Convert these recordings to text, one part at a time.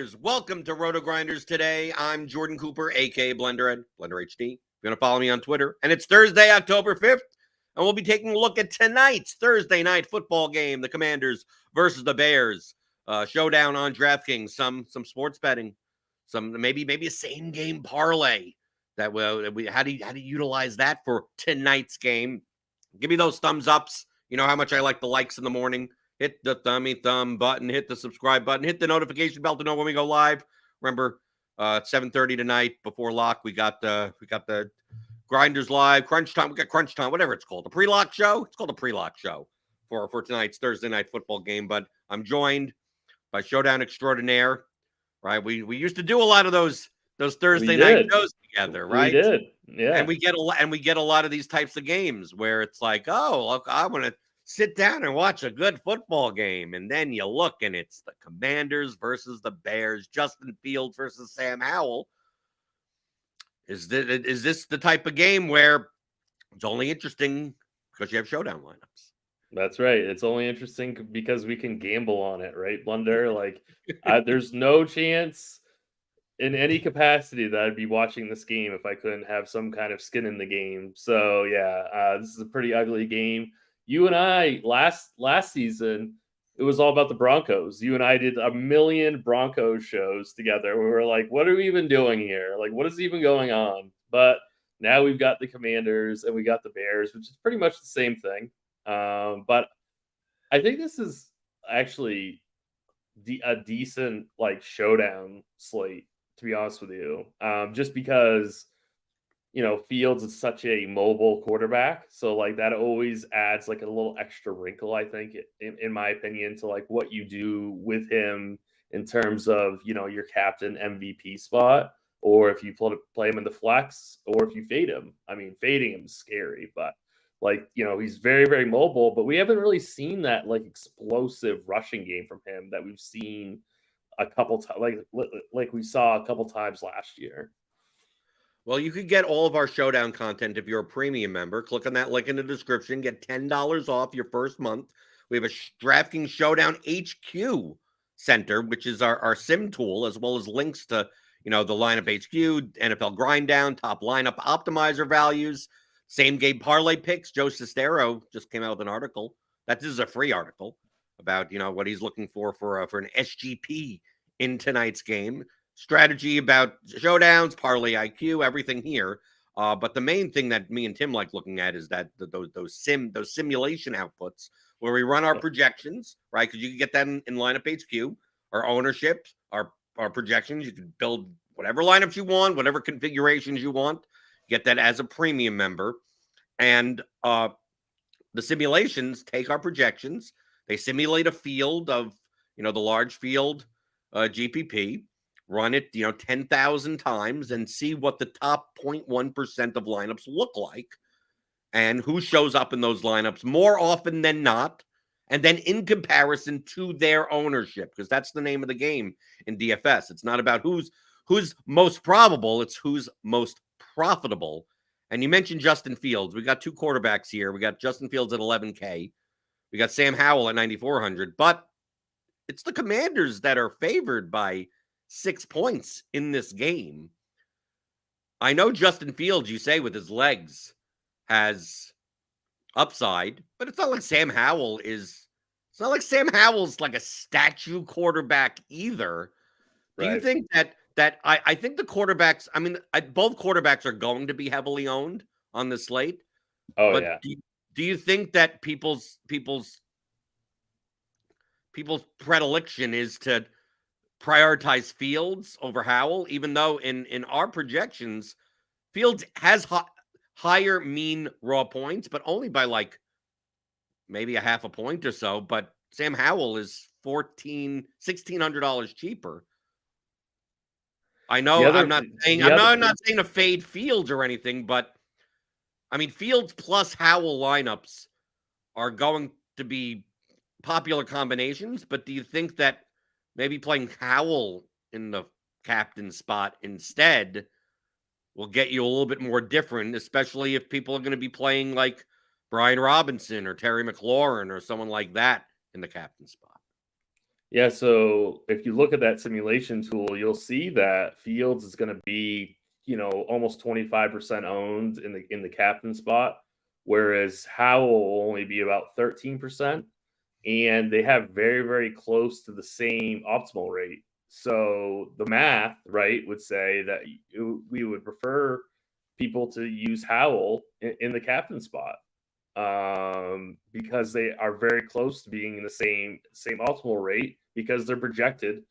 Grinders. Welcome to RotoGrinders Today. I'm Jordan Cooper, a.k.a. BlenderHD, BlenderHD. You're going to follow me on Twitter. And it's Thursday, October 5th, and we'll be taking a look at tonight's Thursday night football game, the Commanders versus the Bears. Showdown on DraftKings, some sports betting, some maybe a same-game parlay. How do you utilize that for tonight's game? Give me those thumbs ups. You know how much I like the likes in the morning. Hit the thumb button, hit the subscribe button, hit the notification bell to know when we go live. Remember, 7:30 tonight before lock, we got the Grinders Live, Crunch Time. We got Crunch Time, whatever it's called. The pre-lock show. It's called the pre-lock show for tonight's Thursday night football game. But I'm joined by Showdown extraordinaire. Right, we used to do a lot of those Thursday night shows together, right? We did, yeah. And we get a lot of these types of games where it's like, oh, look, I want to sit down and watch a good football game. And then you look and it's the Commanders versus the Bears, Justin Fields versus Sam Howell. Is this the type of game where it's only interesting because you have showdown lineups? That's right. It's only interesting because we can gamble on it, right, Blender? Like, there's no chance in any capacity that I'd be watching this game if I couldn't have some kind of skin in the game. So, yeah, this is a pretty ugly game. You and I, last season, it was all about the Broncos. You and I did a million Broncos shows together. We were like, what are we even doing here? Like, what is even going on? But now we've got the Commanders and we got the Bears, which is pretty much the same thing. But I think this is actually a decent, like, showdown slate, to be honest with you. Just because, you know, Fields is such a mobile quarterback. So, like, that always adds, like, a little extra wrinkle, I think, in my opinion, to, like, what you do with him in terms of, you know, your captain MVP spot, or if you play him in the flex, or if you fade him. I mean, fading him is scary, but, like, you know, he's very, very mobile, but we haven't really seen that, like, explosive rushing game from him that we've seen a couple times, like we saw a couple times last year. Well, you could get all of our Showdown content if you're a premium member. Click on that link in the description. Get $10 off your first month. We have a DraftKings Showdown HQ Center, which is our sim tool, as well as links to, you know, the lineup HQ, NFL Grind Down, top lineup optimizer values, same game parlay picks. Joe Cestero just came out with an article. This is a free article about, you know, what he's looking for an SGP in tonight's game. Strategy about showdowns, parlay IQ, everything here. But the main thing that me and Tim like looking at is that those simulation outputs where we run our projections, right? Because you can get that in lineup HQ, our ownership, our projections. You can build whatever lineups you want, whatever configurations you want. Get that as a premium member. And the simulations take our projections. They simulate a field of, you know, the large field GPP. Run it, you know, 10,000 times and see what the top 0.1% of lineups look like and who shows up in those lineups more often than not. And then in comparison to their ownership, because that's the name of the game in DFS. It's not about who's most probable. It's who's most profitable. And you mentioned Justin Fields. We got two quarterbacks here. We got Justin Fields at 11K. We got Sam Howell at 9,400. But it's the Commanders that are favored by 6 points in this game. I know Justin Fields, you say, with his legs has upside, but it's not like Sam Howell is. It's not like Sam Howell's like a statue quarterback either. Do you think that I think the quarterbacks? I mean, both quarterbacks are going to be heavily owned on the slate. Oh, but yeah. Do you think that people's predilection is to prioritize Fields over Howell, even though in our projections, Fields has higher mean raw points, but only by like maybe a half a point or so. But Sam Howell is $1,600 cheaper. I know I'm not saying to fade Fields or anything, but I mean Fields plus Howell lineups are going to be popular combinations. But do you think that maybe playing Howell in the captain spot instead will get you a little bit more different, especially if people are going to be playing like Brian Robinson or Terry McLaurin or someone like that in the captain spot? Yeah, so if you look at that simulation tool, you'll see that Fields is going to be, almost 25% owned in the captain spot, whereas Howell will only be about 13%, and they have very, very close to the same optimal rate. So the math, right, would say that we would prefer people to use Howell in the captain spot, because they are very close to being in the same optimal rate, because they're projected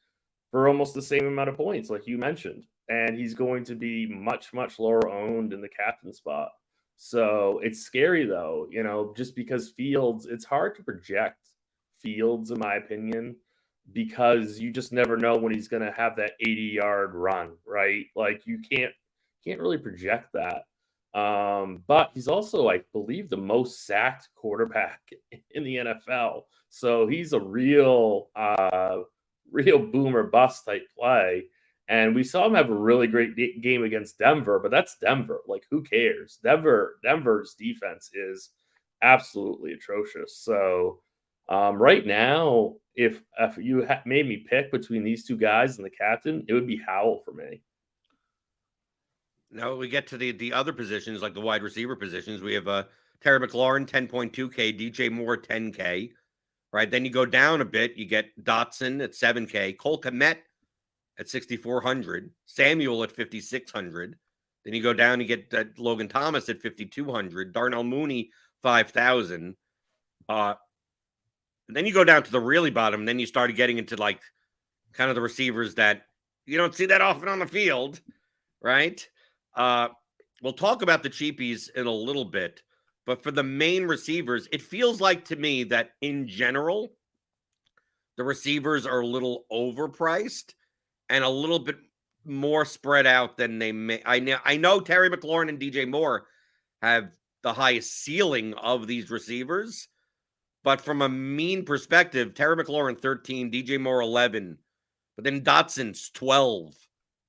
for almost the same amount of points, like you mentioned. And he's going to be much, much lower owned in the captain spot. So it's scary though, just because Fields, it's hard to project Fields, in my opinion, because you just never know when he's going to have that 80-yard run, right? Like you can't really project that. But he's also, I believe, the most sacked quarterback in the NFL. So he's a real boomer bust type play. And we saw him have a really great game against Denver, but that's Denver. Like, who cares? Denver's defense is absolutely atrocious. So right now, if you made me pick between these two guys and the captain, it would be Howell for me. Now we get to the other positions, like the wide receiver positions. We have Terry McLaurin, 10.2K, DJ Moore, 10K. Right. Then you go down a bit, you get Dotson at 7K, Cole Kmet at 6,400, Samuel at 5,600. Then you go down, you get Logan Thomas at 5,200, Darnell Mooney 5,000. And then you go down to the really bottom, and then you started getting into like kind of the receivers that you don't see that often on the field, right? We'll talk about the cheapies in a little bit, but for the main receivers, it feels like to me that in general, the receivers are a little overpriced and a little bit more spread out than they may. I know Terry McLaurin and DJ Moore have the highest ceiling of these receivers, but from a mean perspective, Terry McLaurin 13, DJ Moore 11, but then Dotson's 12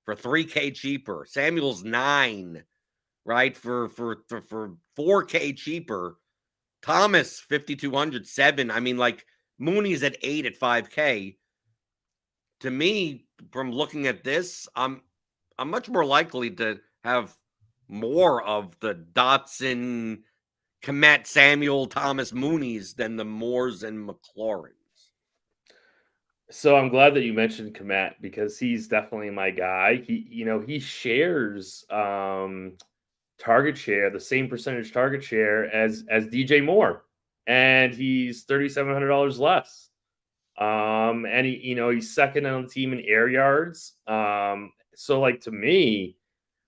for 3K cheaper. Samuel's 9, right? For 4K cheaper. Thomas 5,200, 7. I mean, like Mooney's at 8 at 5K. To me, from looking at this, I'm much more likely to have more of the Dotson, Kmet, Samuel, Thomas, Mooney's than the Moores and McLaurins. So I'm glad that you mentioned Kmet, because he's definitely my guy. He shares target share, the same percentage target share as DJ Moore, and he's $3,700 less. And he's second on the team in air yards. So like, to me,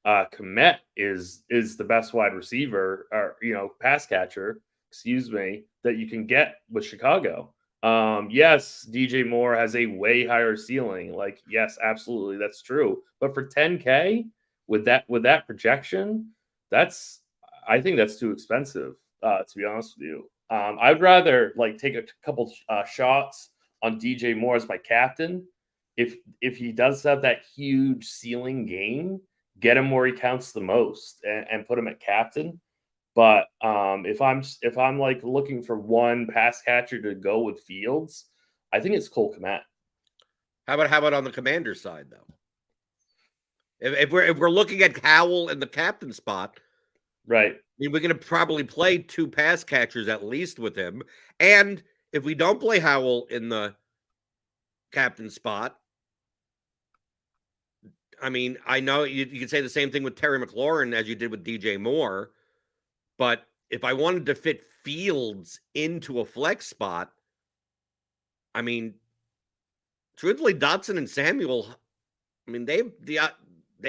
Kmet is the best wide receiver, or pass catcher, excuse me, that you can get with Chicago. Yes, DJ Moore has a way higher ceiling. Like, yes, absolutely, that's true. But for 10K with that projection, I think that's too expensive. To be honest with you, I'd rather like take a couple shots on DJ Moore as my captain. If he does have that huge ceiling game, get him where he counts the most and put him at captain. But if I'm like looking for one pass catcher to go with Fields, I think it's Cole Kmet. How about on the commander side though? If we're looking at Howell in the captain spot, right? I mean, we're going to probably play 2 pass catchers at least with him. And if we don't play Howell in the captain spot, I mean, I know you can say the same thing with Terry McLaurin as you did with DJ Moore, but if I wanted to fit Fields into a flex spot, I mean, truthfully, Dotson and Samuel, I mean, they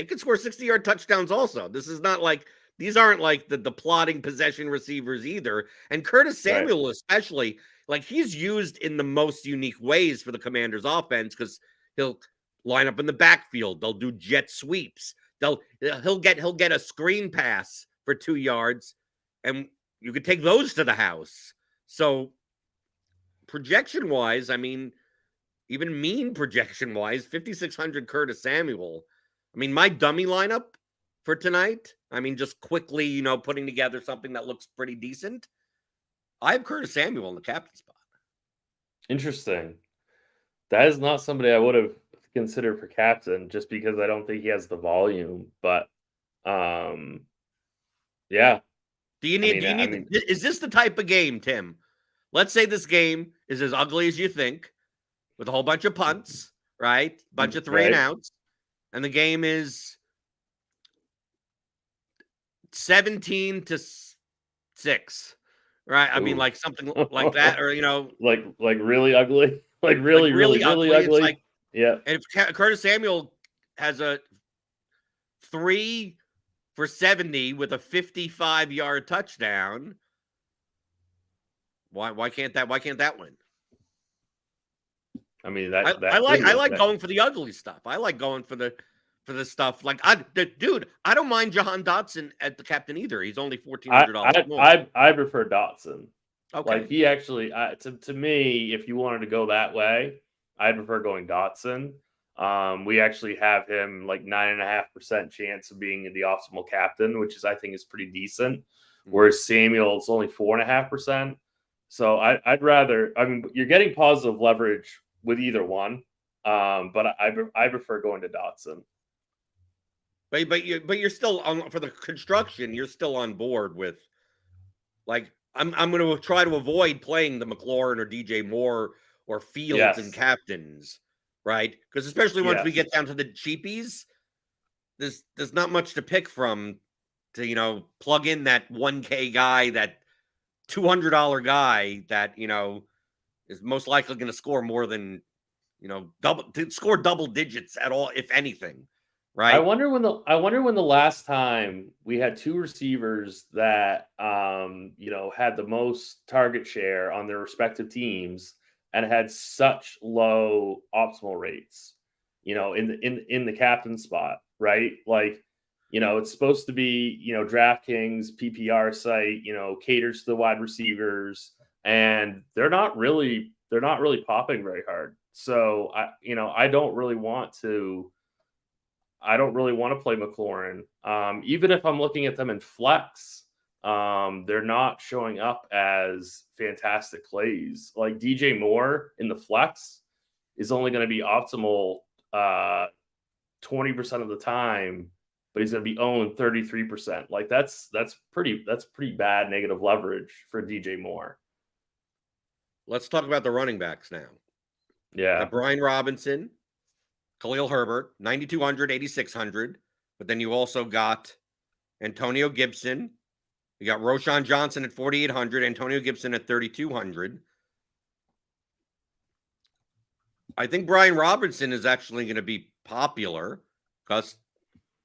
could score 60-yard touchdowns also. This is not like these aren't like the plotting possession receivers either. And Curtis Samuel, right, especially, like he's used in the most unique ways for the Commanders offense, because he'll line up in the backfield. They'll do jet sweeps. He'll get a screen pass for 2 yards, and you could take those to the house. So projection wise, I mean, even mean projection wise, 5,600 Curtis Samuel. I mean, my dummy lineup for tonight, I mean, just quickly, putting together something that looks pretty decent. I have Curtis Samuel in the captain spot. Interesting. That is not somebody I would have considered for captain, just because I don't think he has the volume. But yeah, Do you I need? mean, Do you I need? mean, Is this the type of game, Tim? Let's say this game is as ugly as you think, with a whole bunch of punts, right? Bunch of 3 and right? outs, and the game is 17-6, right? I mean, Ooh. like something like that, or like really ugly, like like really, really, really really ugly. It's ugly. like, Yeah. and if Curtis Samuel has a 3 for 70 with a 55-yard touchdown, why can't that win? I mean, I, I that like could I win like that. going for the ugly stuff. I like going for the stuff like dude. I don't mind Jahan Dotson at the captain either. He's only $1,400 more. I prefer Dotson. Like, Okay, he actually, to me, if you wanted to go that way, I prefer going Dotson. We actually have him like 9.5% chance of being the optimal captain, which is, I think, is pretty decent. Whereas Samuel's only 4.5%. So I'd rather. I mean, you're getting positive leverage with either one, but I prefer going to Dotson. but you're still on for the construction. You're still on board with, like, I'm going to try to avoid playing the McLaurin or DJ Moore or Fields and Yes, captains, right? Because especially once we yes. get down to the cheapies, there's not much to pick from to plug in that 1K guy, that $200 guy that is most likely going to score more than score double digits at all, if anything, I right? wonder when the last time we had two receivers that had the most target share on their respective teams and had such low optimal rates, in the captain spot, right? Like, it's supposed to be, DraftKings PPR site, caters to the wide receivers, and they're not really popping very hard. So I don't really want to play McLaurin. Even if I'm looking at them in flex, they're not showing up as fantastic plays. Like, DJ Moore in the flex is only going to be optimal 20% of the time, but he's going to be owned 33%. Like, that's pretty bad negative leverage for DJ Moore. Let's talk about the running backs now. Yeah. Got Brian Robinson, Khalil Herbert, 9,200, 8,600. But then you also got Antonio Gibson. You got Roshan Johnson at 4,800, Antonio Gibson at 3,200. I think Brian Robinson is actually going to be popular because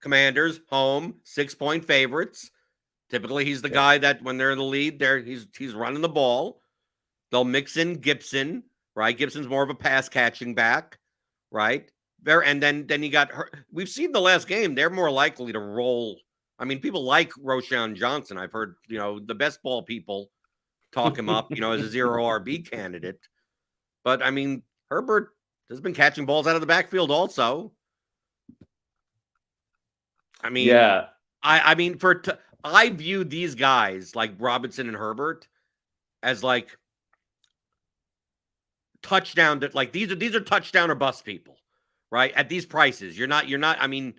Commanders, home, 6-point favorites. Typically, he's the Yep. guy that when they're in the lead, he's running the ball. They'll mix in Gibson, right? Gibson's more of a pass catching back, right? And then you got her. We've seen the last game; they're more likely to roll. I mean, people like Roshan Johnson. I've heard the best ball people talk him up, as a 0 RB candidate. But I mean, Herbert has been catching balls out of the backfield also. I mean, Yeah. I mean, I view these guys like Robinson and Herbert as like touchdown, that like these are touchdown or bust people, right? At these prices, you're not. I mean,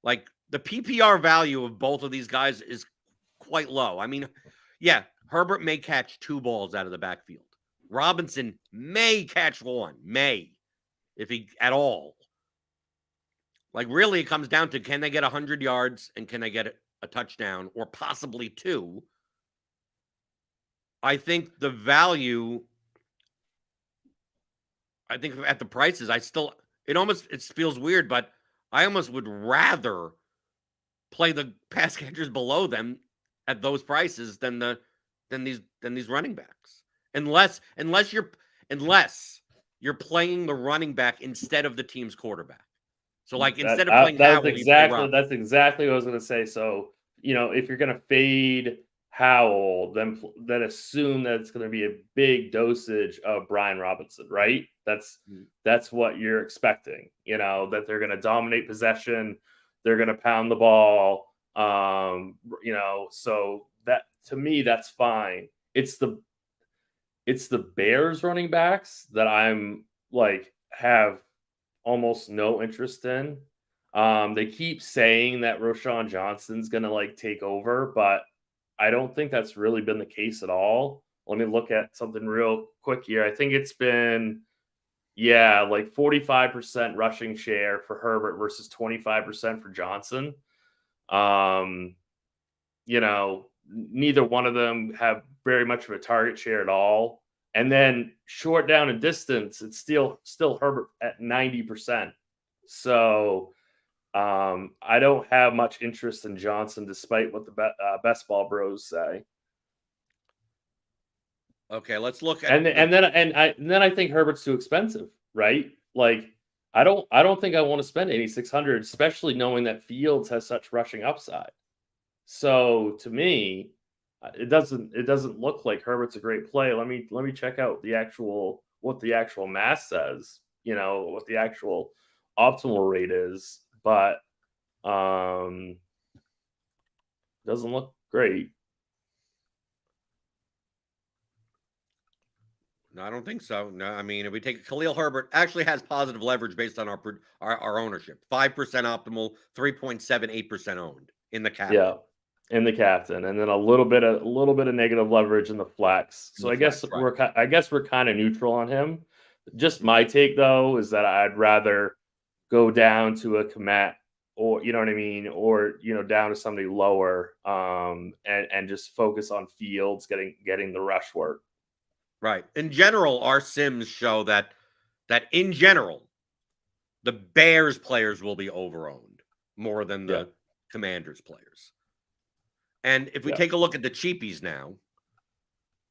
like, the PPR value of both of these guys is quite low. I mean, yeah, Herbert may catch 2 balls out of the backfield. Robinson may catch 1, if he at all. Like, really, it comes down to, can they get 100 yards and can they get a touchdown or possibly 2? I think the value, I think at the prices, it feels weird, but I almost would rather play the pass catchers below them at those prices than these running backs. Unless you're playing the running back instead of the team's quarterback. So, like, instead of playing Howell, you play Robinson. That's exactly what I was going to say. So, if you're going to fade Howell, then assume that it's going to be a big dosage of Brian Robinson, right? That's what you're expecting. That they're going to dominate possession, they're going to pound the ball. So that, to me, that's fine. It's the Bears running backs that I'm like have almost no interest in. They keep saying that Roshan Johnson's gonna like take over, but I don't think that's really been the case at all. Let me look at something real quick here. I think it's been like 45% rushing share for Herbert versus 25% for Johnson. Um, neither one of them have very much of a target share at all. And then short down and distance, it's still Herbert at 90%. So I don't have much interest in Johnson, despite what the best ball bros say. Okay, let's look at And then I think Herbert's too expensive, right? Like I don't think I want to spend 8,600, especially knowing that Fields has such rushing upside. So to me, it doesn't look like Herbert's a great play. Let me check out what the actual math says. What the actual optimal rate is, but doesn't look great. No, I don't think so. No, I mean, if we take Khalil Herbert, actually has positive leverage based on our ownership. 5% optimal, 3.78% owned in the cap. Yeah, in the captain, and then a little bit of negative leverage in the flex. So I guess we're kind of neutral on him. Just my take though is that I'd rather go down to a Komet, or you know what I mean, or down to somebody lower, and just focus on Fields getting the rush work. Right. In general, our sims show that in general, the Bears players will be overowned more than the Commanders players. And if we take a look at the cheapies now,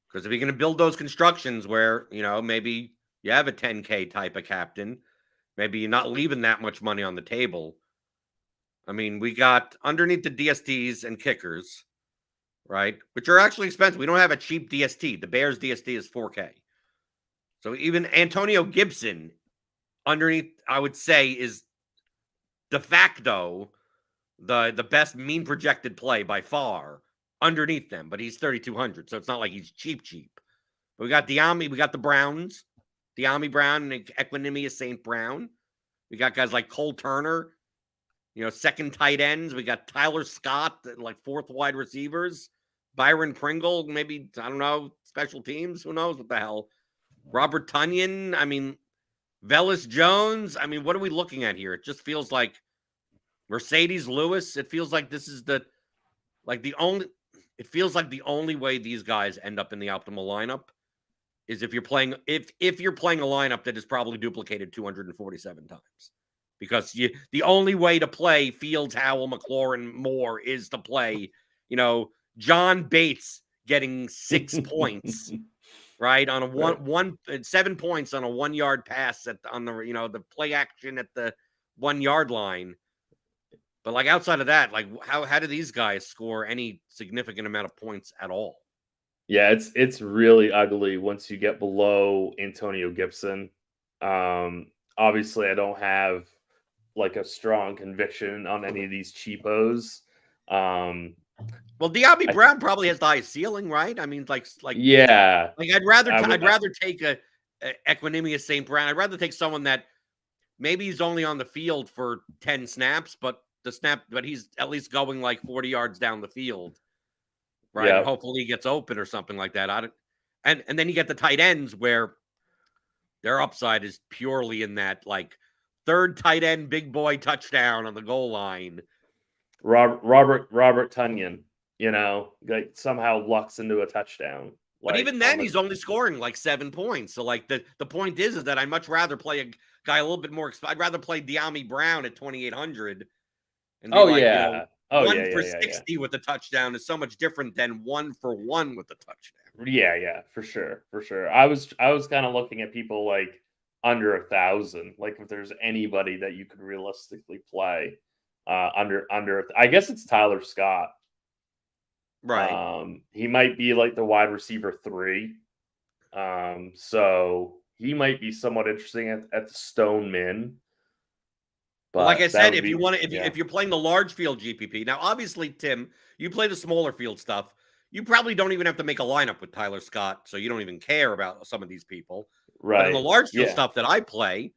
because if you're going to build those constructions where, maybe you have a 10K type of captain, maybe you're not leaving that much money on the table. I mean, we got underneath the DSTs and kickers, right? Which are actually expensive. We don't have a cheap DST. The Bears DST is 4K. So even Antonio Gibson underneath, I would say, is de facto the best mean projected play by far underneath them, but he's 3,200. So it's not like he's cheap. But we got Diami, we got the Browns, Diami Brown and Equinemius St. Brown. We got guys like Cole Turner, second tight ends. We got Tyler Scott, like fourth wide receivers. Byron Pringle, maybe, I don't know, special teams. Who knows what the hell? Robert Tunyon. I mean, Velus Jones. I mean, what are we looking at here? It just feels like Mercedes Lewis. It feels like this is it feels like the only way these guys end up in the optimal lineup is if you're playing a lineup that is probably duplicated 247 times. Because the only way to play Fields, Howell, McLaurin, Moore is to play, John Bates getting 6 points, right? On a 7 points on a 1 yard pass on the, the play action at the 1 yard line. But like outside of that, like how do these guys score any significant amount of points at all? Yeah, it's really ugly once you get below Antonio Gibson. Obviously I don't have like a strong conviction on any of these cheapos. Well, Diami Brown probably has the highest ceiling, right? I mean, like I'd rather take a Equinemius St. Brown. I'd rather take someone that maybe he's only on the field for 10 snaps, but he's at least going like 40 yards down the field, right? And hopefully he gets open or something like that. And then you get the tight ends where their upside is purely in that like third tight end big boy touchdown on the goal line. Robert Tunyon, like somehow lucks into a touchdown. But even then, he's only scoring like 7 points. So like the point is that I'd much rather play a guy a little bit more. I'd rather play Diami Brown at 2,800. And one for 60 with the touchdown is so much different than 1 for 1 with the touchdown. Yeah, for sure. I was kind of looking at people like under 1,000, like if there's anybody that you could realistically play under. I guess it's Tyler Scott. Right. He might be like the wide receiver 3. So he might be somewhat interesting at the Stone Min. But like I said, if you're playing the large field GPP, now obviously, Tim, you play the smaller field stuff. You probably don't even have to make a lineup with Tyler Scott, so you don't even care about some of these people. Right. But in the large field stuff that I play,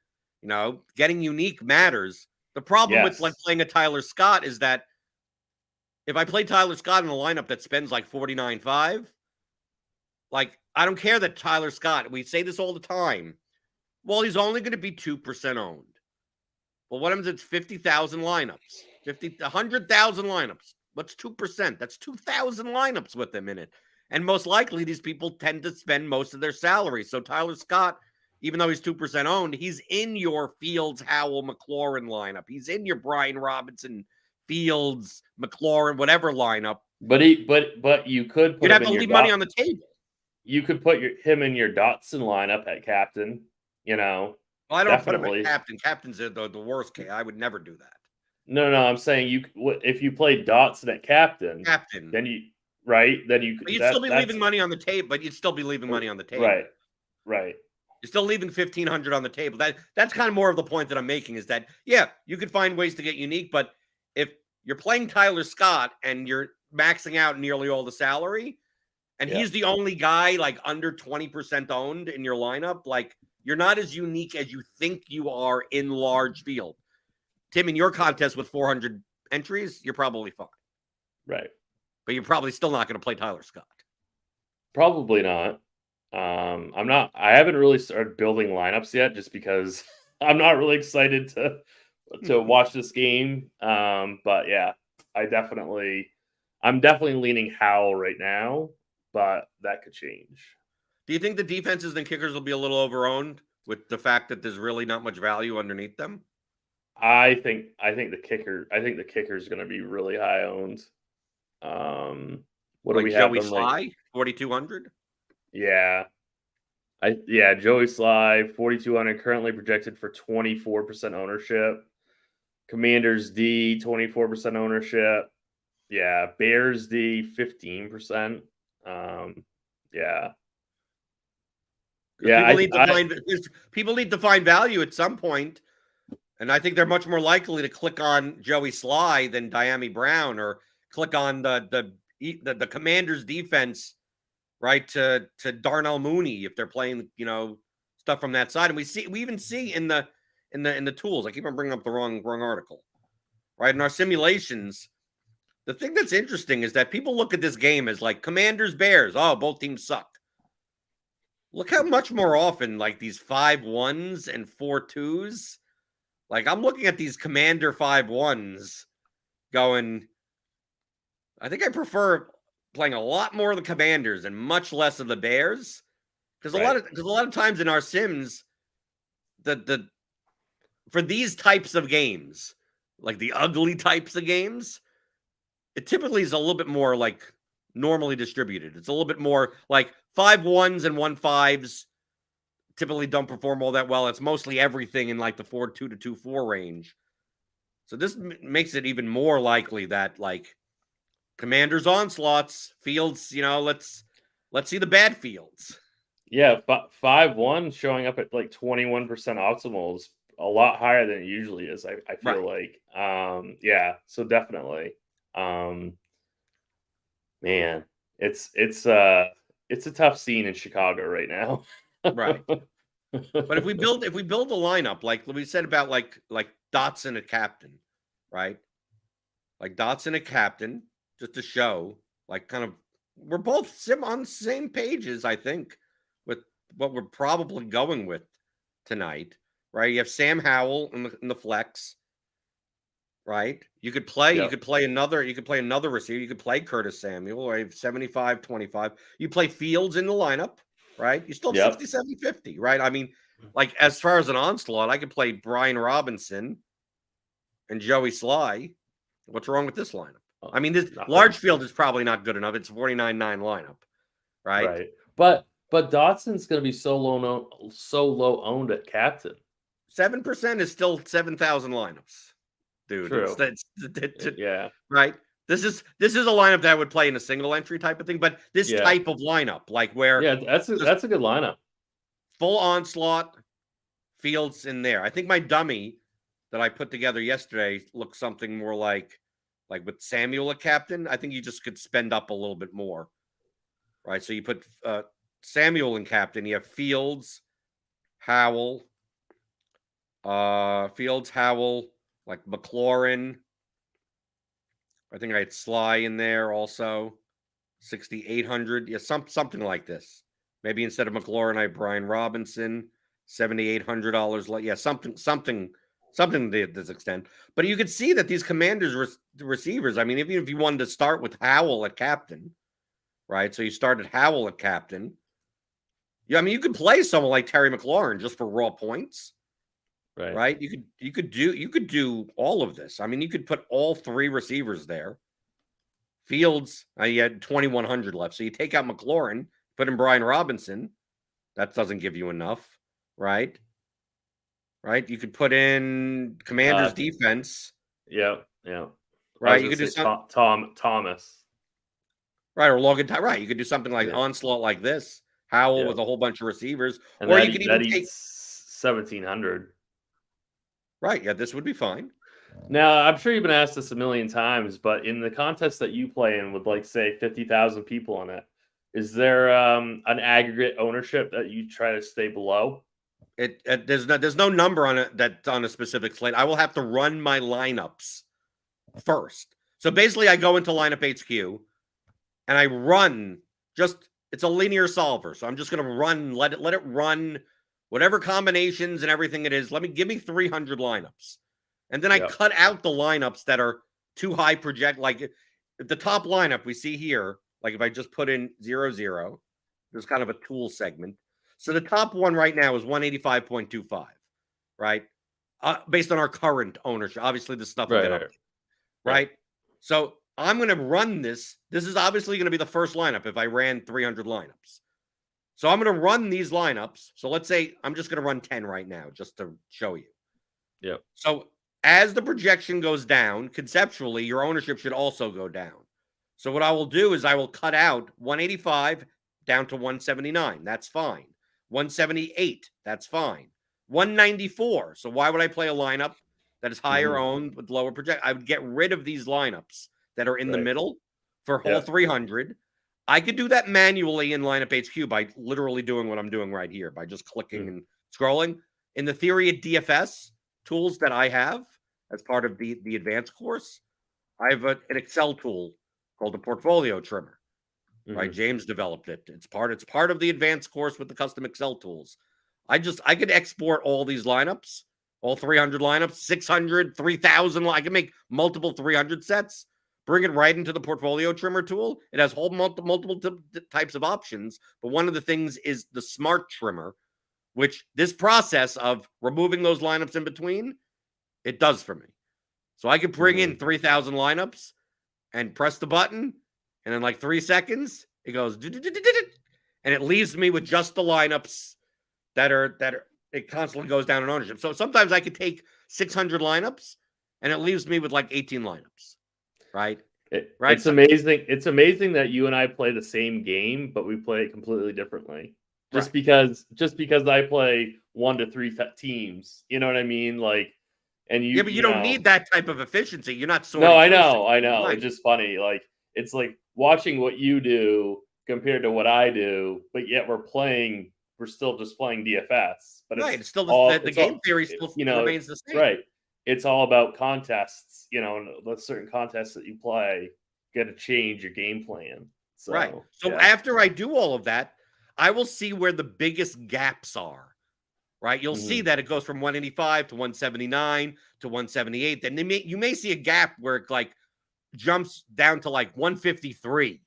Getting unique matters. The problem with like Yes. playing a Tyler Scott is that if I play Tyler Scott in a lineup that spends like 49.5, like I don't care that Tyler Scott, we say this all the time. Well, he's only going to be 2% owned. Well, what happens? It's 50,000 lineups, 100,000 lineups. What's 2%? That's 2,000 lineups with him in it. And most likely, these people tend to spend most of their salary. So Tyler Scott, even though he's 2% owned, he's in your Fields, Howell, McLaurin lineup. He's in your Brian Robinson, Fields, McLaurin, whatever lineup. But you could put You'd him have in to your leave money on the table. You could put him in your Dotson lineup at captain. Well, I don't put him definitely. at captain. Captain's the worst case. I would never do that. No, I'm saying if you play Dotson at captain, then you But you'd still be leaving money on the table. But you'd still be leaving money on the table. Right. You're still leaving 1,500 on the table. That's kind of more of the point that I'm making is that, yeah, you could find ways to get unique, but if you're playing Tyler Scott and you're maxing out nearly all the salary, and he's the only guy like under 20% owned in your lineup, like you're not as unique as you think you are in large field. Tim, in your contest with 400 entries, you're probably fine. Right. But you're probably still not going to play Tyler Scott. Probably not. I haven't really started building lineups yet just because I'm not really excited to watch this game. But yeah, I'm definitely leaning Howell right now, but that could change. Do you think the defenses and kickers will be a little overowned with the fact that there's really not much value underneath them? I think the kicker is going to be really high owned. What do we have? Joey Sly, 4,200. Yeah. Joey Sly, 4,200, currently projected for 24% ownership. Commanders D, 24% ownership. Yeah, Bears D, 15%. Yeah. People need to find value at some point, and I think they're much more likely to click on Joey Sly than Diami Brown, or click on the Commanders defense, right, to Darnell Mooney if they're playing stuff from that side. And we even see in the tools. I keep on bringing up the wrong article, right? In our simulations, the thing that's interesting is that people look at this game as like Commanders Bears. Oh, both teams suck. Look how much more often like these 5-1s and 4-2s. Like I'm looking at these Commander 5-1s going, I think I prefer playing a lot more of the Commanders and much less of the Bears. Because a lot of times in our sims, for these types of games, like the ugly types of games, it typically is a little bit more like normally distributed. It's a little bit more like 5-1s and 1-5s typically don't perform all that well. It's mostly everything in like the 4-2 to 2-4 range. So this makes it even more likely that like Commanders onslaughts, Fields, let's see the bad Fields. Yeah, 5-1 showing up at like 21% optimal is a lot higher than it usually is. I feel like, so definitely, man, it's a tough scene in Chicago right now. Right. But if we build a lineup like we said about like Dotson at captain, right? Like Dotson at captain, just to show like kind of we're both on the same pages, I think, with what we're probably going with tonight, right? You have Sam Howell in the flex, right? You could play another receiver. You could play Curtis Samuel, or 75-25. You play Fields in the lineup, right? You still have 67-50, right? I mean, like as far as an onslaught, I could play Brian Robinson and Joey Sly. What's wrong with this lineup? I mean, this large field is probably not good enough. It's 49-9 lineup, right? Right. But Dotson's going to be so low owned at captain. 7% is still 7,000 lineups, dude. True. Yeah. Right. This is a lineup that I would play in a single entry type of thing, but this type of lineup, like where that's a good lineup. Full onslaught, Fields in there. I think my dummy that I put together yesterday looks something more like with Samuel at captain. I think you just could spend up a little bit more, right? So you put Samuel in captain. You have Fields, Howell, Fields, Howell, like McLaurin. I think I had Sly in there also. 6,800. Yeah, something like this. Maybe instead of McLaurin, I have Brian Robinson. $7,800. Yeah, something to this extent. But you could see that these Commanders receivers. I mean, even if you wanted to start with Howell at captain, right? So you started Howell at captain. Yeah, I mean, you could play someone like Terry McLaurin just for raw points, right? You could do all of this. I mean, you could put all three receivers there. Fields, you had 2,100 left. So you take out McLaurin, put in Brian Robinson. That doesn't give you enough, right? Right? You could put in Commanders defense. Yeah. Right? You could do Thomas. Right, or Logan. Right? You could do something like Onslaught like this. Howell with a whole bunch of receivers, and or you could even take 1,700. Right? Yeah, this would be fine. Now, I'm sure you've been asked this a million times, but in the contest that you play in with, like, say, 50,000 people on it, is there an aggregate ownership that you try to stay below? There's no number on it that's on a specific slate. I will have to run my lineups first. So basically, I go into lineup HQ and I run it's a linear solver. So I'm just going to run, let it run whatever combinations and everything it is. Give me 300 lineups. And then I cut out the lineups that are too high project. Like if the top lineup we see here, like if I just put in 0-0, there's kind of a tool segment. So the top one right now is 185.25, right? Based on our current ownership. Obviously, this stuff will get up, right? So I'm going to run this. This is obviously going to be the first lineup if I ran 300 lineups. So I'm going to run these lineups. So let's say I'm just going to run 10 right now just to show you. Yeah. So as the projection goes down, conceptually, your ownership should also go down. So what I will do is I will cut out 185 down to 179. That's fine. 178. That's fine. 194. So why would I play a lineup that is higher owned with lower project? I would get rid of these lineups that are in the middle for whole 300. I could do that manually in lineup HQ by literally doing what I'm doing right here by just clicking and scrolling. In the theory of DFS tools that I have as part of the advanced course, I have an Excel tool called the portfolio trimmer. Right, James developed it. It's part of the advanced course with the custom Excel tools. I could export all these lineups, all 300 lineups, 600, 3,000. I can make multiple 300 sets, bring it right into the portfolio trimmer tool. It has whole multiple types of options, but one of the things is the smart trimmer, which this process of removing those lineups in between, it does for me. So I could bring in 3,000 lineups and press the button, and in like 3 seconds, it goes, and it leaves me with just the lineups that are it constantly goes down in ownership. So sometimes I could take 600 lineups, and it leaves me with like 18 lineups, right? Right. It's amazing. It's amazing that you and I play the same game, but we play it completely differently. Just because I play 1 to 3 teams, you know what I mean? Like, and you, but you don't need that type of efficiency. You're not sorting. No, I know. It's just funny. Like, it's like watching what you do compared to what I do, but yet we're still just playing DFS. But it's still the game theory still remains the same. Right. It's all about contests, and the certain contests that you play, you got to change your game plan. So, right. So after I do all of that, I will see where the biggest gaps are. Right. You'll see that it goes from 185 to 179 to 178. Then you may see a gap where it like jumps down to like 153.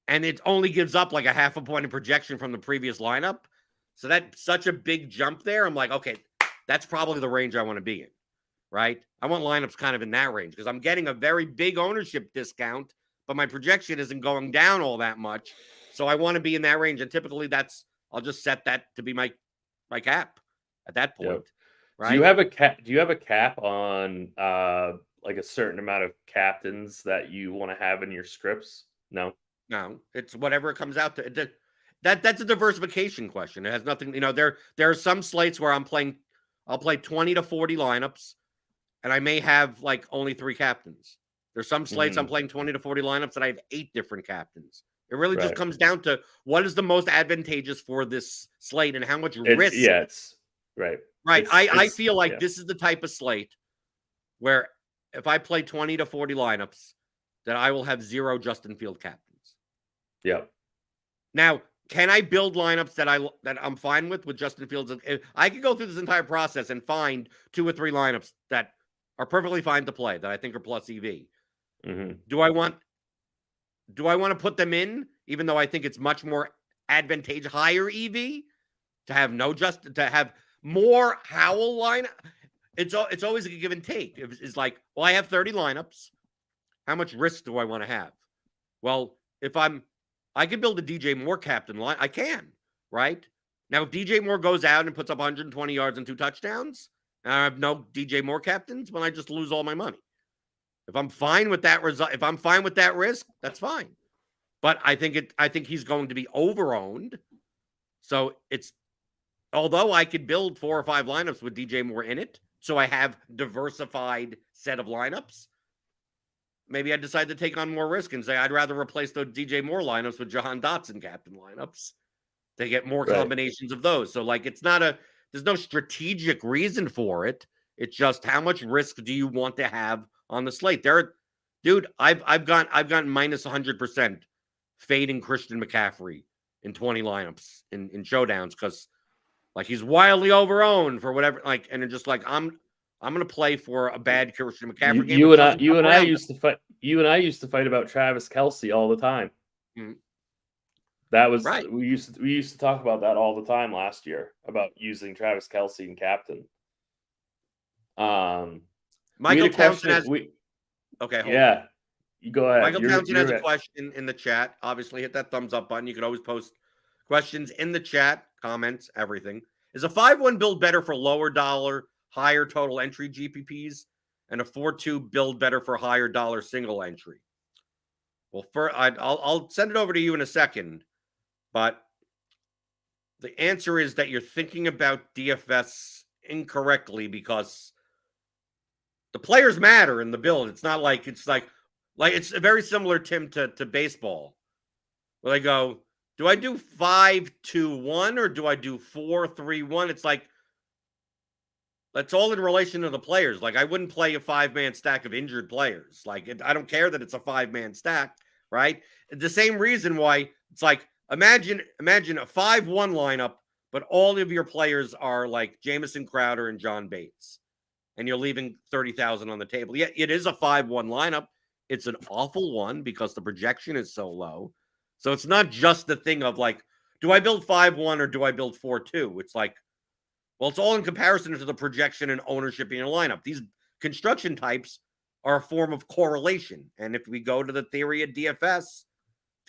And it only gives up like a half a point of projection from the previous lineup. So that's such a big jump there. I'm like, okay, that's probably the range I want to be in. Right. I want lineups kind of in that range because I'm getting a very big ownership discount, but my projection isn't going down all that much. So I want to be in that range. And typically I'll just set that to be my cap at that point. Right. Do you have a cap on like a certain amount of captains that you want to have in your scripts? No, it's whatever it comes out to. That's a diversification question. It has nothing, there are some slates where I'll play 20 to 40 lineups and I may have like only 3 captains. There's some slates I'm playing 20 to 40 lineups and I have 8 different captains. It really just comes down to what is the most advantageous for this slate and how much risk. Right. Right. I feel like yeah. this is the type of slate where if I play 20 to 40 lineups, that I will have 0 Justin Field captains. Yeah. Now, can I build lineups that I'm fine with Justin Fields? I could go through this entire process and find 2 or 3 lineups that are perfectly fine to play that I think are plus EV. Mm-hmm. Do I want to put them in, even though I think it's much more advantageous, higher EV, to have more Howell line? It's always a give and take. It's like, well, I have 30 lineups. How much risk do I want to have? Well, if I can build a DJ Moore captain line. I can, right? Now, if DJ Moore goes out and puts up 120 yards and 2 touchdowns, and I have no DJ Moore captains, well, I just lose all my money. If I'm fine with that result, if I'm fine with that risk, that's fine. But I think he's going to be overowned. So although I could build 4 or 5 lineups with DJ Moore in it, so I have diversified set of lineups, maybe I decide to take on more risk and say I'd rather replace the DJ Moore lineups with Jahan Dotson captain lineups to get more combinations of those. So like there's no strategic reason for it. It's just how much risk do you want to have on the slate? Dude, I've gotten minus 100% fading Christian McCaffrey in 20 lineups in showdowns because like he's wildly overowned for whatever, like, and it's just like I'm going to play for a bad Christian McCaffrey game. You and I used to fight about Travis Kelce all the time. Mm-hmm. That was right. We used to talk about that all the time last year about using Travis Kelce in captain. Michael Townsend has. Okay. Yeah. You go ahead. Michael Townsend has a question in the chat. Obviously, hit that thumbs up button. You could always post questions in the chat, comments, everything. Is a 5-1 build better for lower dollar, higher total entry GPPs, and a 4-2 build better for higher dollar single entry? Well, I'll send it over to you in a second, but the answer is that you're thinking about DFS incorrectly because the players matter in the build. It's not like it's very similar, Tim, to baseball, where they go, do I do 5-2-1 or do I do 4-3-1? It's like that's all in relation to the players. Like I wouldn't play a 5-man stack of injured players. Like I don't care that it's a 5-man stack, right? The same reason why it's like imagine a 5-1 lineup, but all of your players are like Jamison Crowder and John Bates, and you're leaving 30,000 on the table. Yeah, it is a 5-1 lineup. It's an awful one because the projection is so low. So it's not just the thing of like, do I build 5-1 or do I build 4-2? It's like, well, it's all in comparison to the projection and ownership in your lineup. These construction types are a form of correlation. And if we go to the Theory of DFS,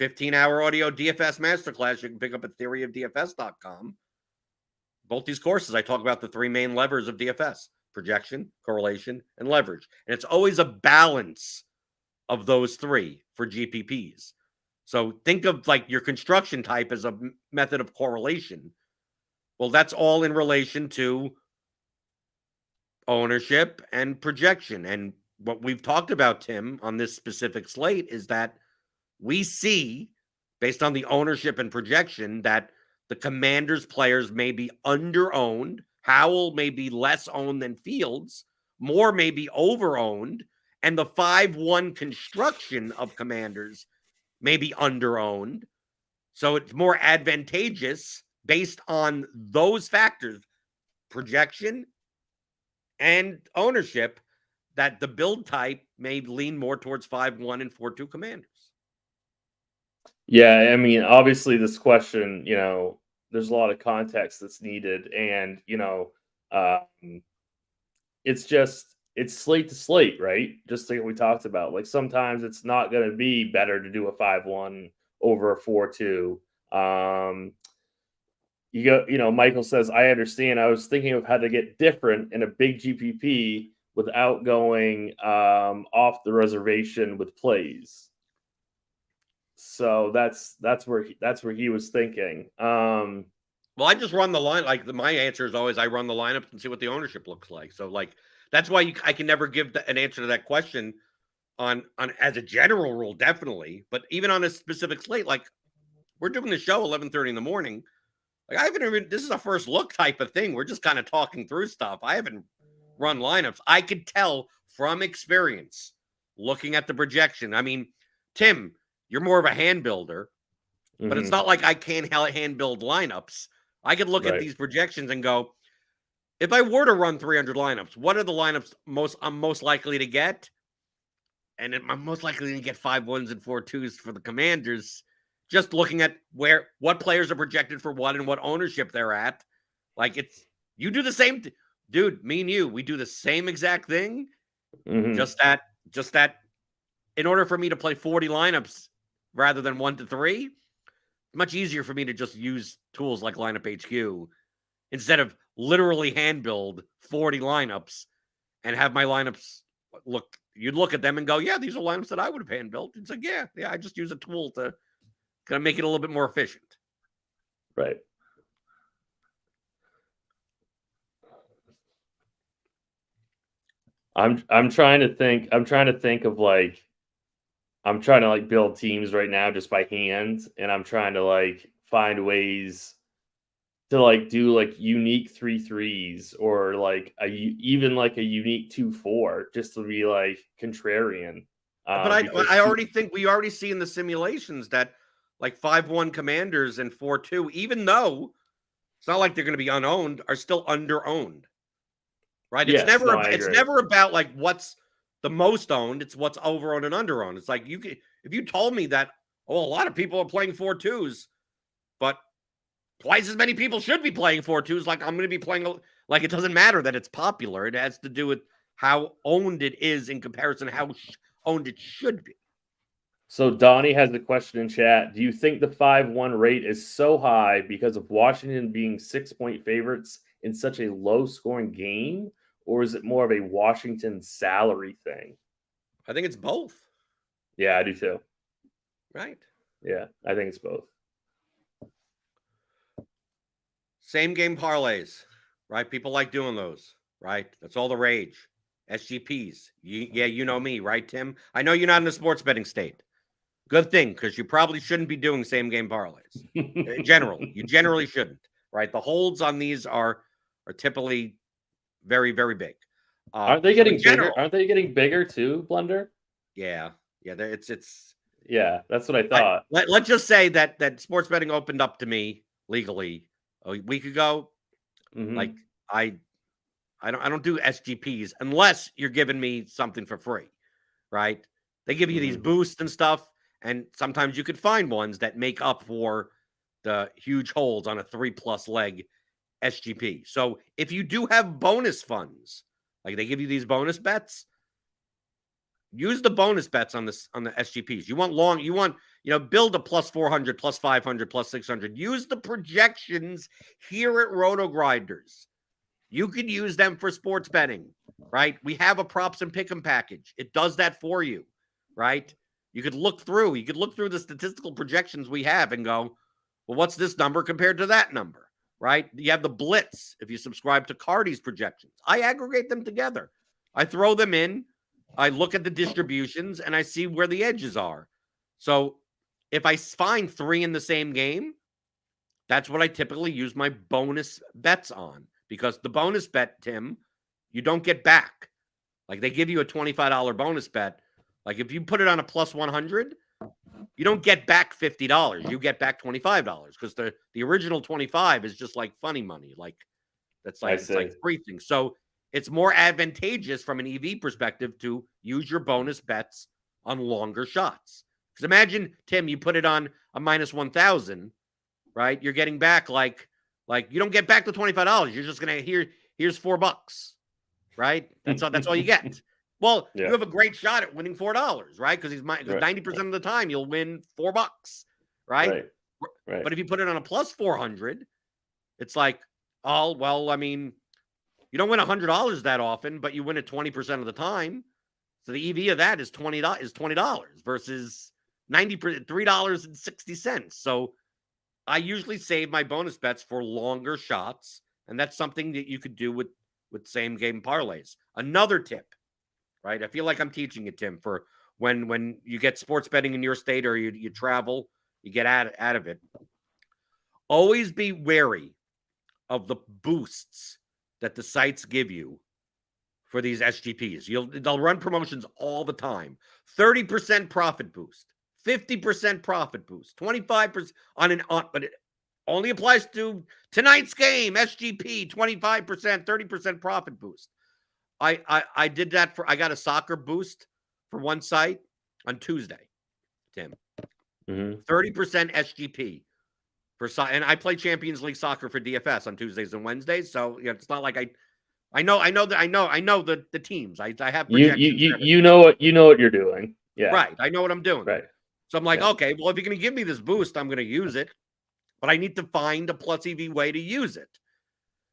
15-hour audio DFS masterclass, you can pick up at theoryofdfs.com. Both these courses, I talk about the 3 main levers of DFS: projection, correlation, and leverage. And it's always a balance of those 3 for GPPs. So think of like your construction type as a method of correlation. Well, that's all in relation to ownership and projection. And what we've talked about, Tim, on this specific slate is that we see, based on the ownership and projection, that the Commanders players may be under-owned. Howell may be less owned than Fields. Moore may be over-owned. And the 5-1 construction of Commanders may be under-owned. So it's more advantageous based on those factors, projection and ownership, that the build type may lean more towards 5-1 and 4-2 Commanders. Yeah, I mean, obviously this question, there's a lot of context that's needed, and it's slate to slate, right? Just like we talked about. Like sometimes it's not going to be better to do a 5-1 over a 4-2. Michael says, I understand. I was thinking of how to get different in a big GPP without going off the reservation with plays. So that's where he was thinking. Well, I just run the line. Like my answer is always I run the lineup and see what the ownership looks like. So like that's why I can never give an answer to that question on as a general rule, definitely. But even on a specific slate, like we're doing the show 11:30 in the morning. Like I haven't even. This is a first look type of thing. We're just kind of talking through stuff. I haven't run lineups. I could tell from experience, looking at the projection. I mean, Tim, you're more of a hand builder, but it's not like I can't hand build lineups. I could look at these projections and go, if I were to run 300 lineups, what are the lineups I'm most likely to get? And I'm most likely to get 5 1s and 4 2s for the Commanders. Just looking at what players are projected for what and what ownership they're at. Like you do the same, dude. Me and you, we do the same exact thing. Just that in order for me to play 40 lineups rather than 1 to 3, much easier for me to just use tools like Lineup HQ instead of literally hand build 40 lineups and have my lineups look. You'd look at them and go, yeah, these are lineups that I would have hand built. It's like, yeah, I just use a tool to kind of make it a little bit more efficient. Right. I'm trying to think of like, I'm trying to like build teams right now just by hand, and I'm trying to like find ways to like do like unique 3-3s or like even like a unique 2-4 just to be like contrarian. But I already think we already see in the simulations that like 5-1 Commanders and 4-2, even though it's not like they're going to be unowned, are still under-owned. Right? Yes, It's never about like what's the most owned. It's what's over-owned and under-owned. It's like if you told me that, a lot of people are playing 4-2s, but twice as many people should be playing 4-2s. Like I'm going to be playing, like it doesn't matter that it's popular. It has to do with how owned it is in comparison to how owned it should be. So Donnie has a question in chat. Do you think the 5-1 rate is so high because of Washington being 6-point favorites in such a low-scoring game, or is it more of a Washington salary thing? I think it's both. Yeah, I do too. Right? Yeah, I think it's both. Same game parlays, right? People like doing those, right? That's all the rage. SGPs. You know me, right, Tim? I know you're not in a sports betting state. Good thing, because you probably shouldn't be doing same game parlays. In general, you generally shouldn't, right? The holds on these are typically very, very big. Aren't they getting bigger? Aren't they getting bigger too, Blender? Yeah. It's. Yeah, that's what I thought. Let's just say that sports betting opened up to me legally a week ago. Like I don't do SGPs unless you're giving me something for free, right? They give you these boosts and stuff, and sometimes you could find ones that make up for the huge holds on a 3+ leg SGP. So if you do have bonus funds, like they give you these bonus bets, use the bonus bets on the SGPs. You want build a +400, +500, +600. Use the projections here at RotoGrinders. You can use them for sports betting, right? We have a props and pick'em package. It does that for you, right? You could look through the statistical projections we have and go, well, what's this number compared to that number, right? You have the blitz. If you subscribe to Cardi's projections, I aggregate them together. I throw them in. I look at the distributions and I see where the edges are. So if I find 3 in the same game, that's what I typically use my bonus bets on, because the bonus bet, Tim, you don't get back. Like they give you a $25 bonus bet. Like if you put it on a +100, you don't get back $50. You get back $25 because the original 25 is just like funny money. Like it's like free things. So it's more advantageous from an EV perspective to use your bonus bets on longer shots. Because imagine, Tim, you put it on a -1,000, right? You're getting back like you don't get back the $25. You're just gonna here's $4, right? That's all you get. Well, you have a great shot at winning $4, right? Because 90% of the time you'll win $4, right? But if you put it on a +400, it's like, oh well, I mean, you don't win $100 that often, but you win it 20% of the time. So the EV of that is $20 versus $3.60. So I usually save my bonus bets for longer shots, and that's something that you could do with same game parlays. Another tip, right? I feel like I'm teaching it, Tim, for when you get sports betting in your state or you travel, you get out of it. always be wary of the boosts that the sites give you for these SGPs. They'll run promotions all the time. 30% profit boost, 50% profit boost, 25% but it only applies to tonight's game, SGP, 25%, 30% profit boost. I did that I got a soccer boost for one site on Tuesday, Tim. 30% SGP and I play Champions League soccer for DFS on Tuesdays and Wednesdays, so it's not like I know the teams. I have projections. You know what you're doing. Yeah. Right. I know what I'm doing. Right. So I'm like, okay, well, if you're going to give me this boost, I'm going to use it, but I need to find a plus EV way to use it.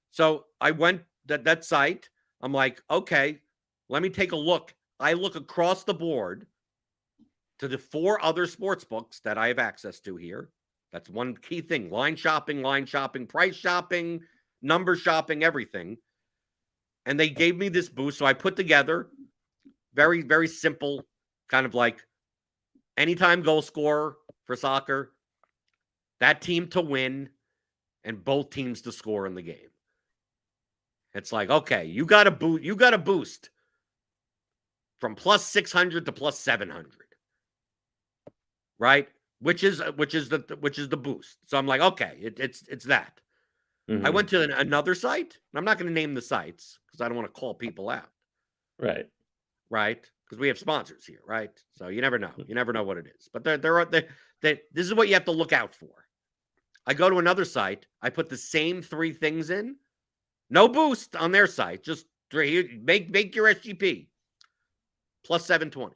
So I went that site. I'm like, okay, let me take a look. I look across the board to the 4 other sports books that I have access to here. That's one key thing: line shopping, price shopping, number shopping, everything. And they gave me this boost. So I put together very, very simple, kind of like anytime goal scorer for soccer, that team to win, and both teams to score in the game. It's like, okay, you got a boost from plus 600 to plus 700. Right? Which is the boost. So I'm like, okay, it's that. I went to another site. And I'm not going to name the sites because I don't want to call people out. Right. Because we have sponsors here, right? So you never know. You never know what it is. But this is what you have to look out for. I go to another site. I put the same 3 things in. No boost on their site. Just 3. Make your SGP. Plus 720.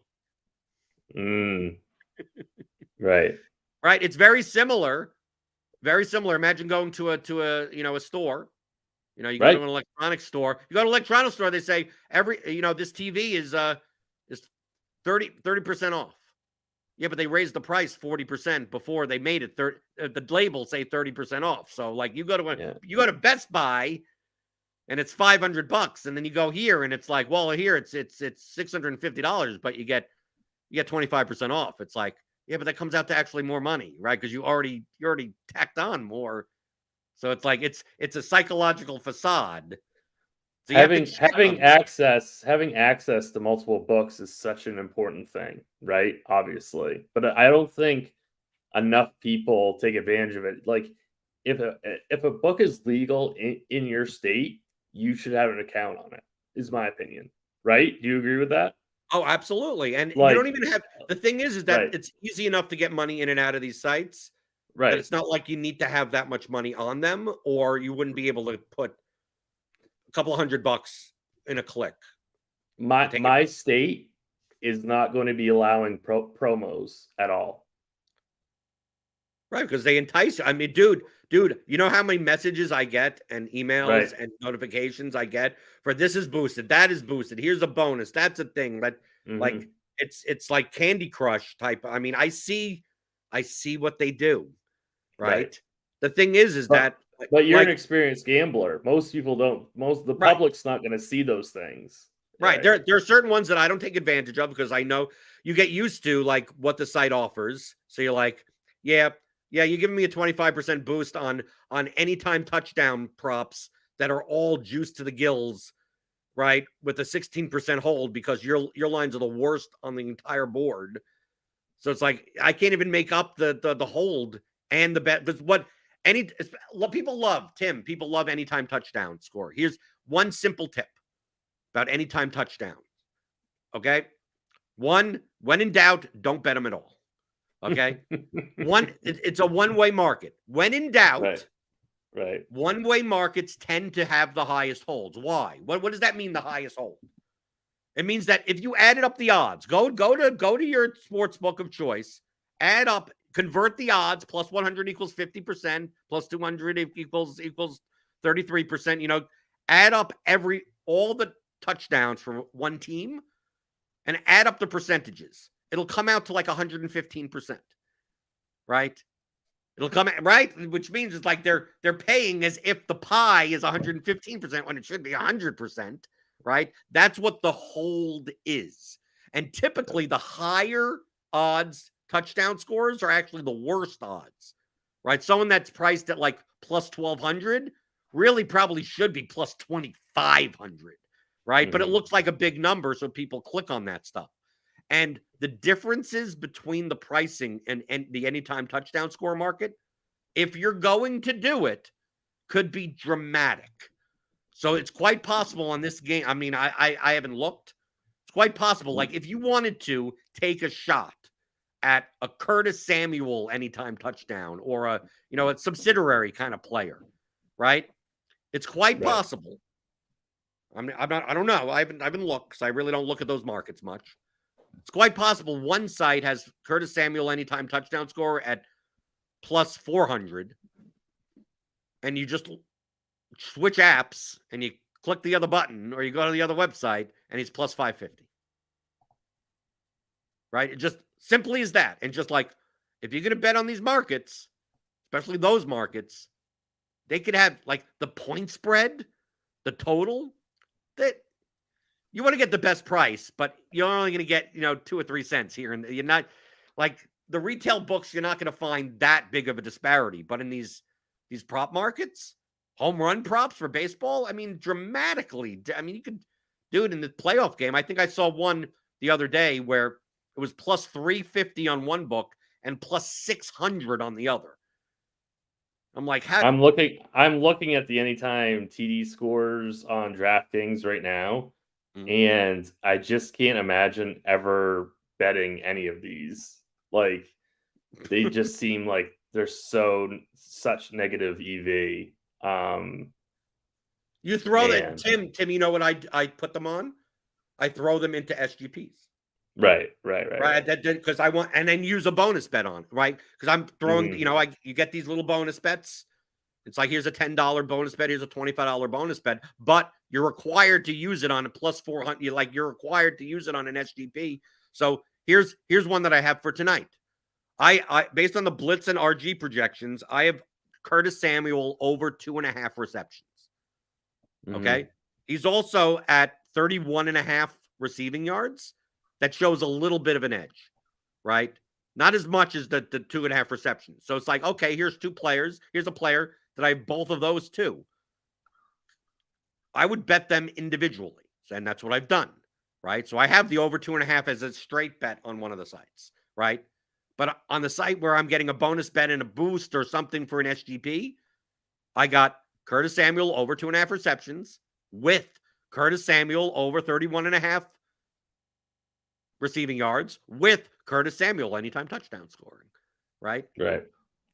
Right. Right. It's very similar. Very similar. Imagine going to a store. You go to an electronics store. You go to an electronics store, they say this TV is 30% off. Yeah, but they raised the price 40% before they made it the label say 30% off. So like you go to Best Buy and it's $500, and then you go here and it's like, well, here it's $650, but you get 25% off. It's like, yeah, but that comes out to actually more money, right? Because you already tacked on more. So it's like it's a psychological facade. So having access to multiple books is such an important thing, right? Obviously, but I don't think enough people take advantage of it. Like if a book is legal in your state, you should have an account on it. Is my opinion, right? Do you agree with that? Oh, absolutely. And you don't even have the thing is that it's easy enough to get money in and out of these sites. Right. That it's not like you need to have that much money on them, or you wouldn't be able to put a couple $100 in a click. My state is not going to be allowing promos at all. Right, because they entice you. I mean, dude, you know how many messages I get and emails and notifications I get for this is boosted, that is boosted, here's a bonus, that's a thing. But like it's like Candy Crush type. I mean, I see what they do. Right. The thing is that but you're an experienced gambler. Most people don't. Most of the public's not going to see those things. Right. There are certain ones that I don't take advantage of because I know you get used to like what the site offers. So you're like, yeah, you're giving me a 25% boost on anytime touchdown props that are all juiced to the gills, right? With a 16% hold because your lines are the worst on the entire board. So it's like I can't even make up the hold and the bet. Because people love anytime touchdown score. Here's one simple tip about anytime touchdown. Okay. One, when in doubt, don't bet them at all. Okay. It's a one-way market. When in doubt, right. One-way markets tend to have the highest holds. Why? What does that mean? The highest hold? It means that if you added up the odds, go to your sports book of choice, add up, convert the odds, plus 100 equals 50%, plus 200 equals 33%. Add up all the touchdowns for one team and add up the percentages. It'll come out to like 115%, right? It'll come out, right? Which means it's like they're paying as if the pie is 115% when it should be 100%, right? That's what the hold is. And typically the higher odds touchdown scores are actually the worst odds, right? Someone that's priced at like plus 1,200 really probably should be plus 2,500, right? But it looks like a big number, so people click on that stuff. And the differences between the pricing and the anytime touchdown score market, if you're going to do it, could be dramatic. So it's quite possible on this game. I mean, I haven't looked. It's quite possible. Like if you wanted to take a shot at a Curtis Samuel anytime touchdown or a subsidiary kind of player, right? It's quite possible. I don't know. I haven't looked because I really don't look at those markets much. It's quite possible one site has Curtis Samuel anytime touchdown score at plus 400, and you just switch apps and you click the other button or you go to the other website and he's plus 550. Right? It just simply as that. And just like, if you're going to bet on these markets, especially those markets, they could have like the point spread, the total, that you want to get the best price, but you're only going to get, 2 or 3 cents here. And you're not like the retail books, you're not going to find that big of a disparity. But in these prop markets, home run props for baseball, I mean, dramatically. I mean, you could do it in the playoff game. I think I saw one the other day where it was plus 350 on one book and plus 600 on the other. I'm like, how? I'm looking at the anytime TD scores on DraftKings right now, and I just can't imagine ever betting any of these. Like, they just seem like they're such negative EV. You throw that, Tim. You know what I put them on? I throw them into SGPs. Right. Because I want, and then use a bonus bet on, right? Because I'm throwing, you get these little bonus bets. It's like, here's a $10 bonus bet, here's a $25 bonus bet, but you're required to use it on a plus 400. You're required to use it on an SGP. So here's one that I have for tonight. I based on the Blitz and RG projections, I have Curtis Samuel over 2.5 receptions. Okay. He's also at 31.5 receiving yards. That shows a little bit of an edge, right? Not as much as the 2.5 receptions. So it's like, okay, here's 2 players. Here's a player that I have both of those too. I would bet them individually. And that's what I've done, right? So I have the over 2.5 as a straight bet on one of the sites, right? But on the site where I'm getting a bonus bet and a boost or something for an SGP, I got Curtis Samuel over 2.5 receptions with Curtis Samuel over 31.5 receiving yards with Curtis Samuel anytime touchdown scoring, right? Right.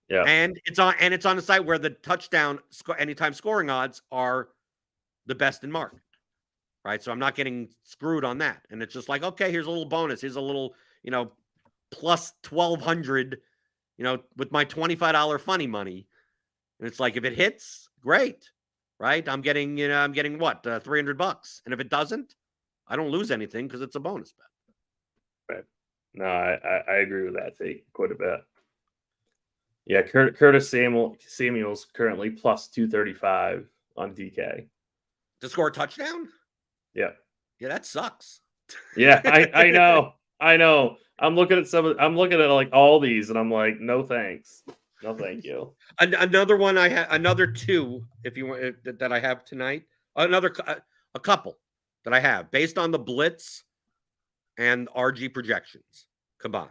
Yeah. And it's on a site where the touchdown anytime scoring odds are the best in market, right? So I'm not getting screwed on that. And it's just like, okay, here's a little bonus. Here's a little, plus 1,200, with my $25 funny money. And it's like, if it hits, great, right? I'm getting what, $300. And if it doesn't, I don't lose anything because it's a bonus bet. Right. No, I agree with that take quite a bit. Yeah, Curtis Samuel's currently plus 235 on DK to score a touchdown. Yeah, that sucks. Yeah, I know. I'm looking at like all these, and I'm like, no thanks, no thank you. Another one I have, another 2, if you want, that I have tonight. A couple that I have based on the Blitz and RG projections combined.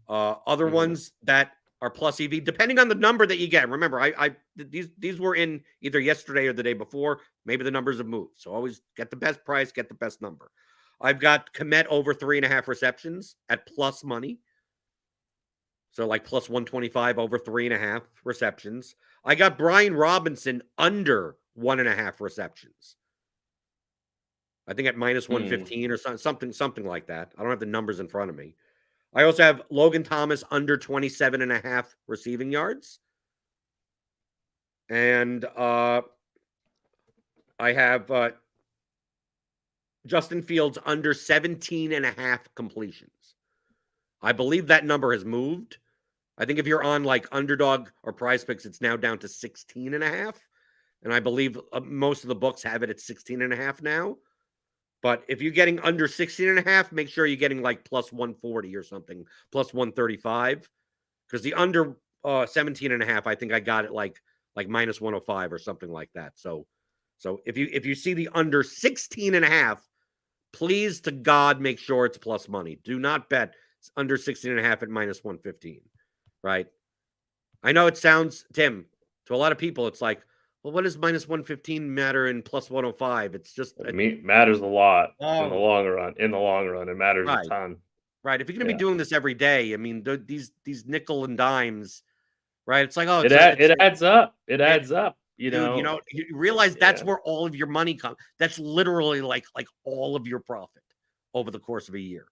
Other ones that are plus EV, depending on the number that you get. Remember, these were in either yesterday or the day before. Maybe the numbers have moved. So always get the best price, get the best number. I've got Komet over 3.5 receptions at plus money. So like plus 125 over 3.5 receptions. I got Brian Robinson under 1.5 receptions. I think at minus 115 or something like that. I don't have the numbers in front of me. I also have Logan Thomas under 27.5 receiving yards. And I have Justin Fields under 17.5 completions. I believe that number has moved. I think if you're on like Underdog or Prize Picks, it's now down to 16.5. And I believe most of the books have it at 16.5 now. But if you're getting under 16.5, make sure you're getting like plus 140 or something, plus 135. Because the under 17.5. I think I got it like minus 105 or something like that. So if you see the under 16.5, please to God make sure it's plus money. Do not bet under 16.5 at minus 115. Right? I know it sounds, Tim, to a lot of people, it's like, well, what does minus 115 matter in plus 105? It's just it matters a lot in the oh, long run. In the long run, it matters a right. ton. Right. If you're going to be doing this every day, I mean, these nickel and dimes, right? It's like, oh, it adds up. It adds up. You dude, know, you realize that's where all of your money comes. That's literally like all of your profit over the course of a year.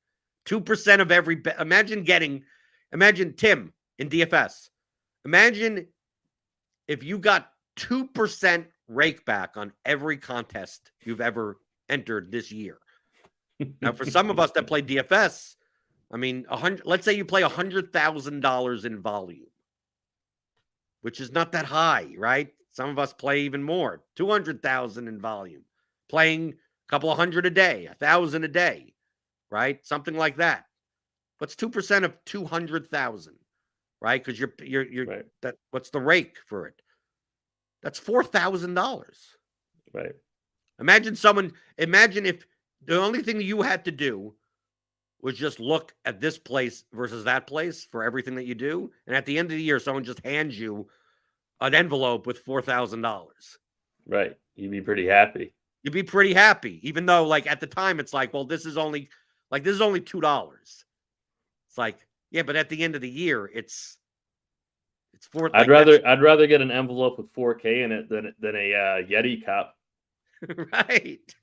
2% of every bet. Imagine Tim in DFS. Imagine if you got 2% rake back on every contest you've ever entered this year. Now, for some of us that play DFS, I mean, let's say you play $100,000 in volume, which is not that high, right? Some of us play even more, 200,000 in volume, playing a couple of hundred a day, 1,000 a day, right? Something like that. What's 2% of 200,000, right? Because you're right. that. What's the rake for it? That's $4,000. Right. Imagine if the only thing you had to do was just look at this place versus that place for everything that you do. And at the end of the year, someone just hands you an envelope with $4,000. Right. You'd be pretty happy. You'd be pretty happy, even though like at the time it's like, well, this is only $2. It's like, yeah, but at the end of the year, it's four. I'd rather get an envelope with 4K in it than a Yeti cup. Right.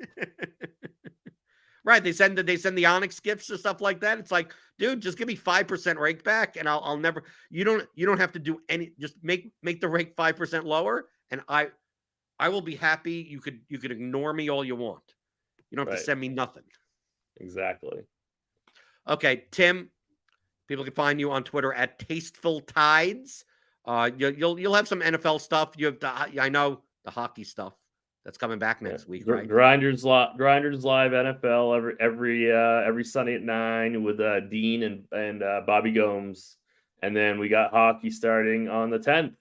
Right. They send the Onyx gifts or stuff like that. It's like, dude, just give me 5% rake back, and I'll never. You don't have to do any. Just make the rake 5% lower, and I will be happy. You could ignore me all you want. You don't have to send me nothing. Exactly. Okay, Tim. People can find you on Twitter at Tasteful Tides. You'll have some NFL stuff. You have I know the hockey stuff. That's coming back next week, right? Grinders Live NFL every Sunday at 9 with Dean and Bobby Gomes, and then we got hockey starting on the 10th.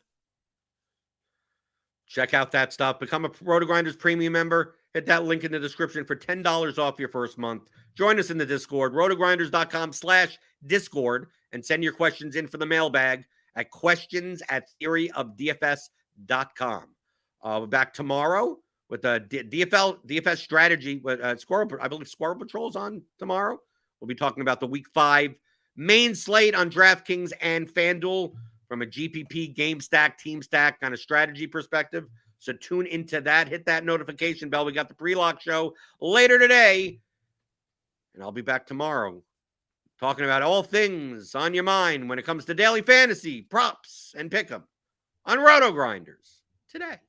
Check out that stuff. Become a RotoGrinders premium member. Hit that link in the description for $10 off your first month. Join us in the Discord, rotogrinders.com/Discord, and send your questions in for the mailbag at questions@theoryofdfs.com. We're back tomorrow with the DFS strategy with I believe Squirrel Patrol's on tomorrow. We'll be talking about the Week 5 main slate on DraftKings and FanDuel from a GPP game stack, team stack kind of strategy perspective. So tune into that. Hit that notification bell. We got the pre-lock show later today. And I'll be back tomorrow talking about all things on your mind when it comes to daily fantasy, props, and pick'em on RotoGrinders Today.